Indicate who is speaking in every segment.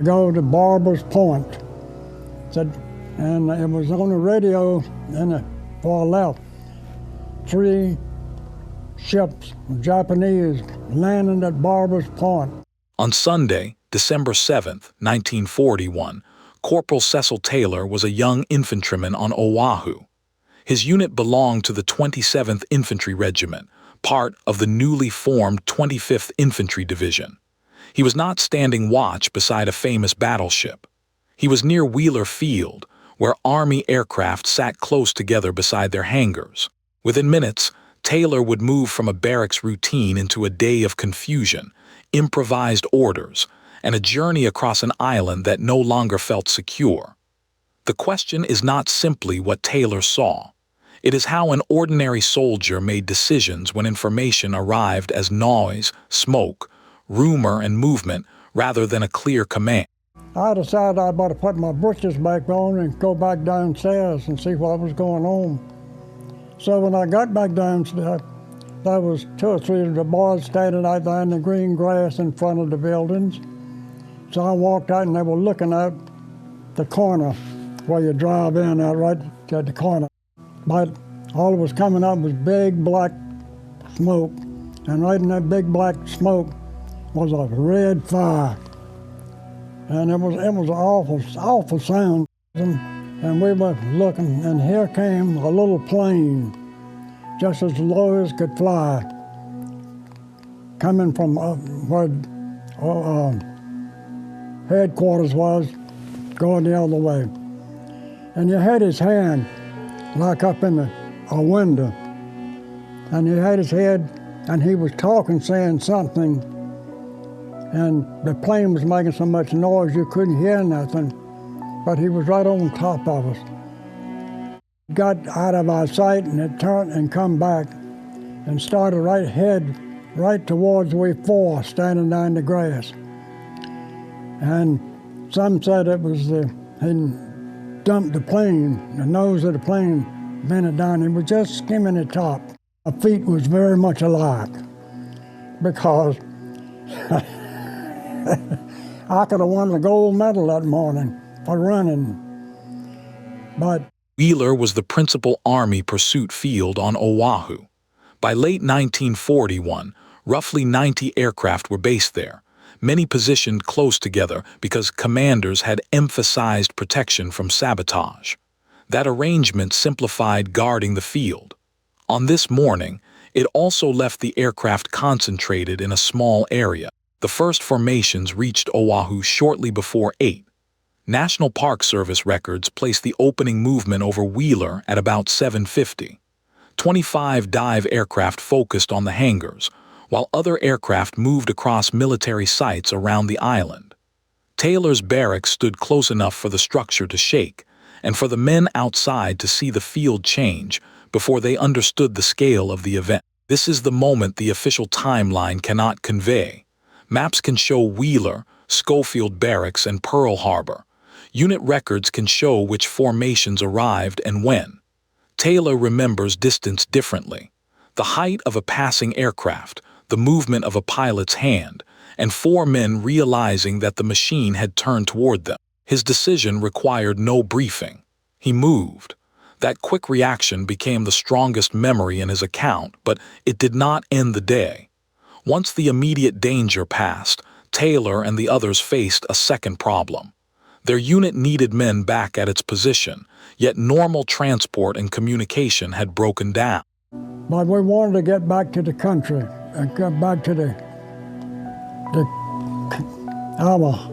Speaker 1: Go to Barbers Point, said, and it was on the radio before I left. 3 ships, Japanese, landing at Barbers Point.
Speaker 2: On Sunday, December 7th, 1941, Corporal Cecil Taylor was a young infantryman on Oahu. His unit belonged to the 27th Infantry Regiment, part of the newly formed 25th Infantry Division. He was not standing watch beside a famous battleship. He was near Wheeler Field, where Army aircraft sat close together beside their hangars. Within minutes, Taylor would move from a barracks routine into a day of confusion, improvised orders, and a journey across an island that no longer felt secure. The question is not simply what Taylor saw. It is how an ordinary soldier made decisions when information arrived as noise, smoke, rumor, and movement rather than a clear command.
Speaker 1: I decided I better put my britches back on and go back downstairs and see what was going on. So when I got back downstairs, there was 2 or 3 of the boys standing out there in the green grass in front of the buildings. So I walked out and they were looking at the corner where you drive in, out right at the corner. But all that was coming up was big black smoke, and right in that big black smoke was a red fire. And it was an awful sound. And we were looking, and here came a little plane, just as low as could fly, coming from where headquarters was, going the other way. And you had his hand like up in a window, and he had his head, and he was talking, saying something, and the plane was making so much noise you couldn't hear nothing, but he was right on top of us. Got out of our sight, and it turned and come back and started right towards we 4 standing down in the grass. And some said it was he dumped the plane, the nose of the plane bent it down. It was just skimming the top. My feet was very much alike because I could have won the gold medal that morning for running. But
Speaker 2: Wheeler was the principal Army pursuit field on Oahu. By late 1941, roughly 90 aircraft were based there, many positioned close together because commanders had emphasized protection from sabotage. That arrangement simplified guarding the field. On this morning, it also left the aircraft concentrated in a small area. The first formations reached Oahu shortly before 8. National Park Service records place the opening movement over Wheeler at about 7:50. 25 dive aircraft focused on the hangars, while other aircraft moved across military sites around the island. Taylor's barracks stood close enough for the structure to shake, and for the men outside to see the field change before they understood the scale of the event. This is the moment the official timeline cannot convey. Maps can show Wheeler, Schofield Barracks, and Pearl Harbor. Unit records can show which formations arrived and when. Taylor remembers distance differently. The height of a passing aircraft, the movement of a pilot's hand, and 4 men realizing that the machine had turned toward them. His decision required no briefing. He moved. That quick reaction became the strongest memory in his account, but it did not end the day. Once the immediate danger passed, Taylor and the others faced a second problem. Their unit needed men back at its position, yet normal transport and communication had broken down.
Speaker 1: But we wanted to get back to the country and get back to our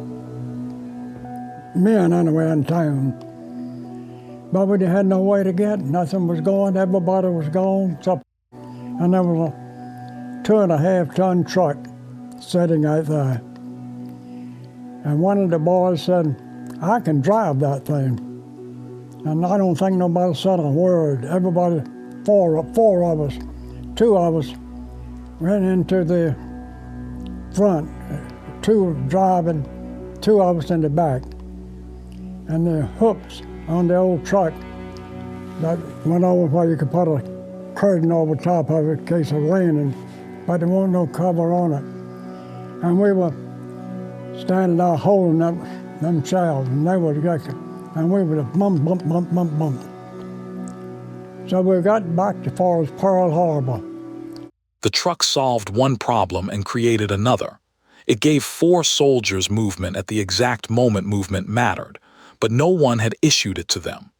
Speaker 1: men anyway in town. But we had no way to get. Nothing was going. Everybody was gone. And there was a 2.5-ton truck sitting out there. And one of the boys said, "I can drive that thing." And I don't think nobody said a word. Everybody, four of us, 2 of us went into the front, 2 driving, 2 of us in the back. And the hooks on the old truck that went over where you could put a curtain over top of it in case of raining, but there wasn't no cover on it. And we were standing there holding up them shells, and they would get, and we would bump, bump, bump, bump, bump. So we got back as far as Pearl Harbor.
Speaker 2: The truck solved one problem and created another. It gave 4 soldiers movement at the exact moment movement mattered, but no one had issued it to them.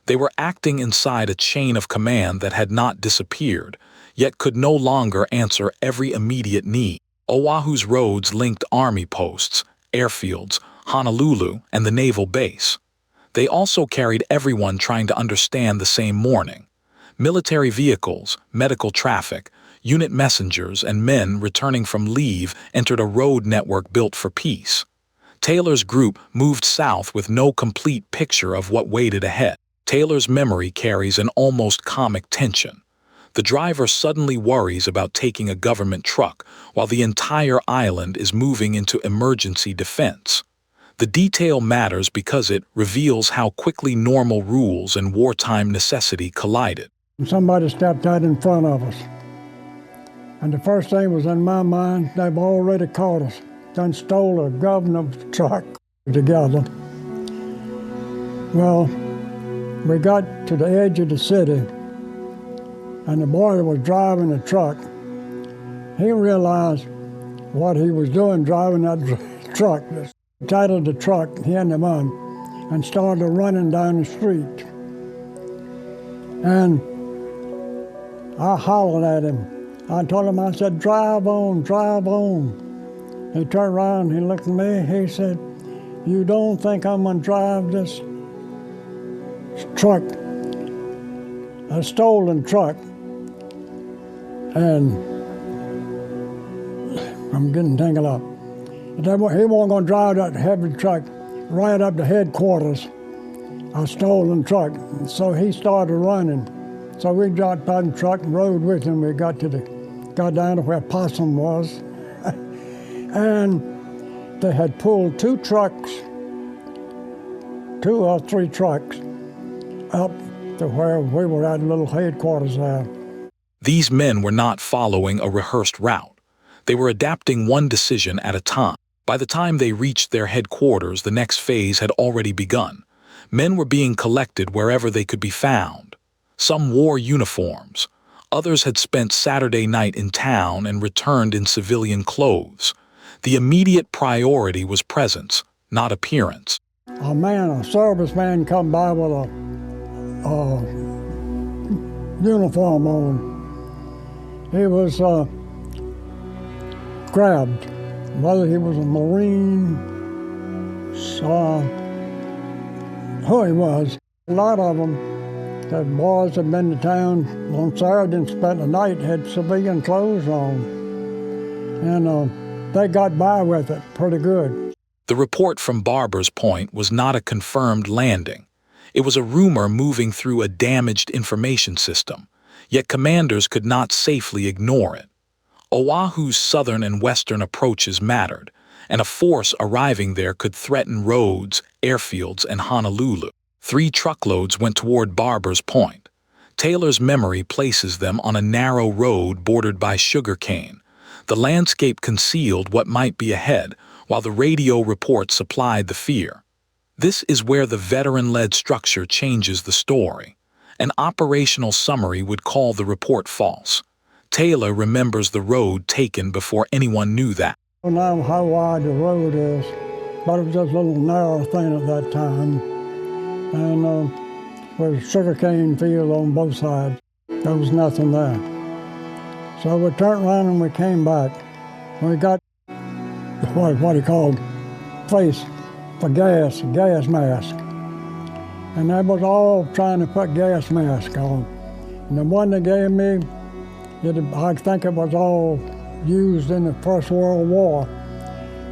Speaker 2: They were acting inside a chain of command that had not disappeared, yet could no longer answer every immediate need. Oahu's roads linked army posts, airfields, Honolulu, and the naval base. They also carried everyone trying to understand the same morning. Military vehicles, medical traffic, unit messengers, and men returning from leave entered a road network built for peace. Taylor's group moved south with no complete picture of what waited ahead. Taylor's memory carries an almost comic tension. The driver suddenly worries about taking a government truck while the entire island is moving into emergency defense. The detail matters because it reveals how quickly normal rules and wartime necessity collided.
Speaker 1: Somebody stepped out in front of us. And the first thing was in my mind, they've already caught us. Done stole a government truck together. Well, we got to the edge of the city, and the boy that was driving the truck, he realized what he was doing driving that truck. He titled the truck, he and the mud, and started running down the street. And I hollered at him. I told him, I said, drive on, drive on. He turned around, he looked at me, he said, you don't think I'm gonna drive this truck, a stolen truck? And I'm getting tangled up. He wasn't gonna drive that heavy truck right up to headquarters, a stolen truck. So he started running. So we got by the truck and rode with him. We got down to where Possum was. And they had pulled 2 or 3 trucks up to where we were at a little headquarters there.
Speaker 2: These men were not following a rehearsed route. They were adapting one decision at a time. By the time they reached their headquarters, the next phase had already begun. Men were being collected wherever they could be found. Some wore uniforms. Others had spent Saturday night in town and returned in civilian clothes. The immediate priority was presence, not appearance.
Speaker 1: A serviceman come by with a uniform on. He was grabbed, whether he was a Marine, who he was. A lot of them, the boys had been to town on Saturday and spent the night, had civilian clothes on. And they got by with it pretty good.
Speaker 2: The report from Barbers Point was not a confirmed landing. It was a rumor moving through a damaged information system, yet commanders could not safely ignore it. Oahu's southern and western approaches mattered, and a force arriving there could threaten roads, airfields, and Honolulu. 3 truckloads went toward Barbers Point. Taylor's memory places them on a narrow road bordered by sugarcane. The landscape concealed what might be ahead, while the radio report supplied the fear. This is where the veteran-led structure changes the story. An operational summary would call the report false. Taylor remembers the road taken before anyone knew that.
Speaker 1: I don't know how wide the road is, but it was just a little narrow thing at that time. And with sugarcane field on both sides, there was nothing there. So we turned around and we came back. We got what he called place for gas mask. And they was all trying to put gas mask on. And the one they gave me, I think it was all used in the First World War.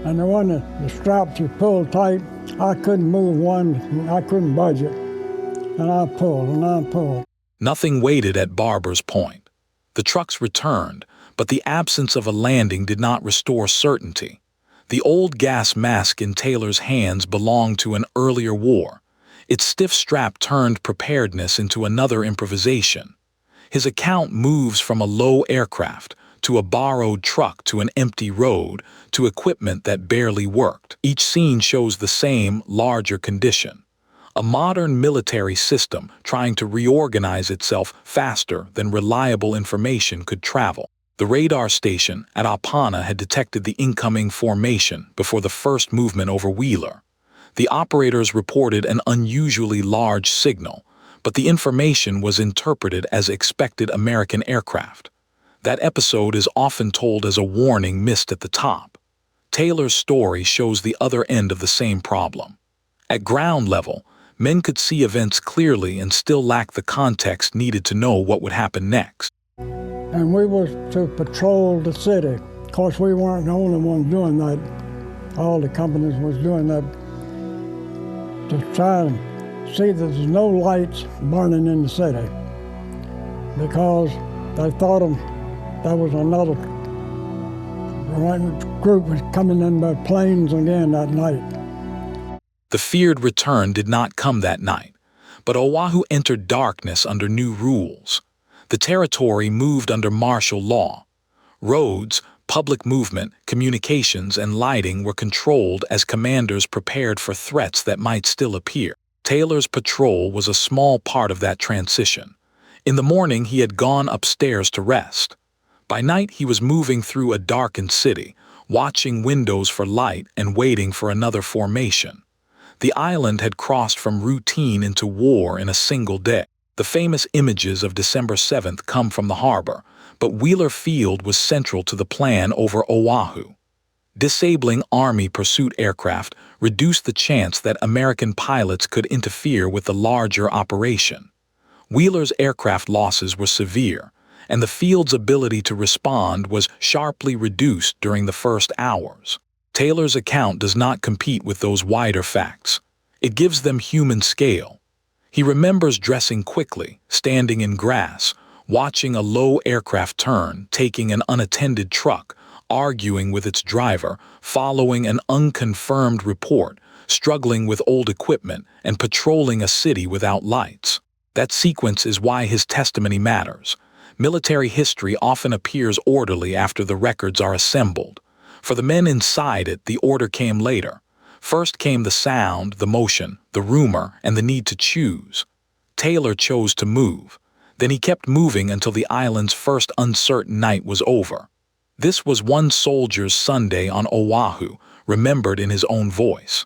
Speaker 1: And the one that the straps you pulled tight, I couldn't move one, I couldn't budge it. And I pulled and I pulled.
Speaker 2: Nothing waited at Barbers Point. The trucks returned, but the absence of a landing did not restore certainty. The old gas mask in Taylor's hands belonged to an earlier war. Its stiff strap turned preparedness into another improvisation. His account moves from a low aircraft to a borrowed truck to an empty road to equipment that barely worked. Each scene shows the same, larger condition. A modern military system trying to reorganize itself faster than reliable information could travel. The radar station at Apana had detected the incoming formation before the first movement over Wheeler. The operators reported an unusually large signal, but the information was interpreted as expected American aircraft. That episode is often told as a warning missed at the top. Taylor's story shows the other end of the same problem. At ground level, men could see events clearly and still lack the context needed to know what would happen next.
Speaker 1: And we was to patrol the city. Of course, we weren't the only ones doing that. All the companies was doing that to try and see that there's no lights burning in the city, because they thought there was another group was coming in by planes again that night.
Speaker 2: The feared return did not come that night, but Oahu entered darkness under new rules. The territory moved under martial law. Roads, public movement, communications, and lighting were controlled as commanders prepared for threats that might still appear. Taylor's patrol was a small part of that transition. In the morning, he had gone upstairs to rest. By night, he was moving through a darkened city, watching windows for light and waiting for another formation. The island had crossed from routine into war in a single day. The famous images of December 7th come from the harbor, but Wheeler Field was central to the plan over Oahu. Disabling Army pursuit aircraft reduced the chance that American pilots could interfere with the larger operation. Wheeler's aircraft losses were severe, and the field's ability to respond was sharply reduced during the first hours. Taylor's account does not compete with those wider facts. It gives them human scale. He remembers dressing quickly, standing in grass, watching a low aircraft turn, taking an unattended truck, arguing with its driver, following an unconfirmed report, struggling with old equipment, and patrolling a city without lights. That sequence is why his testimony matters. Military history often appears orderly after the records are assembled. For the men inside it, the order came later. First came the sound, the motion, the rumor, and the need to choose. Taylor chose to move. Then he kept moving until the island's first uncertain night was over. This was one soldier's Sunday on Oahu, remembered in his own voice.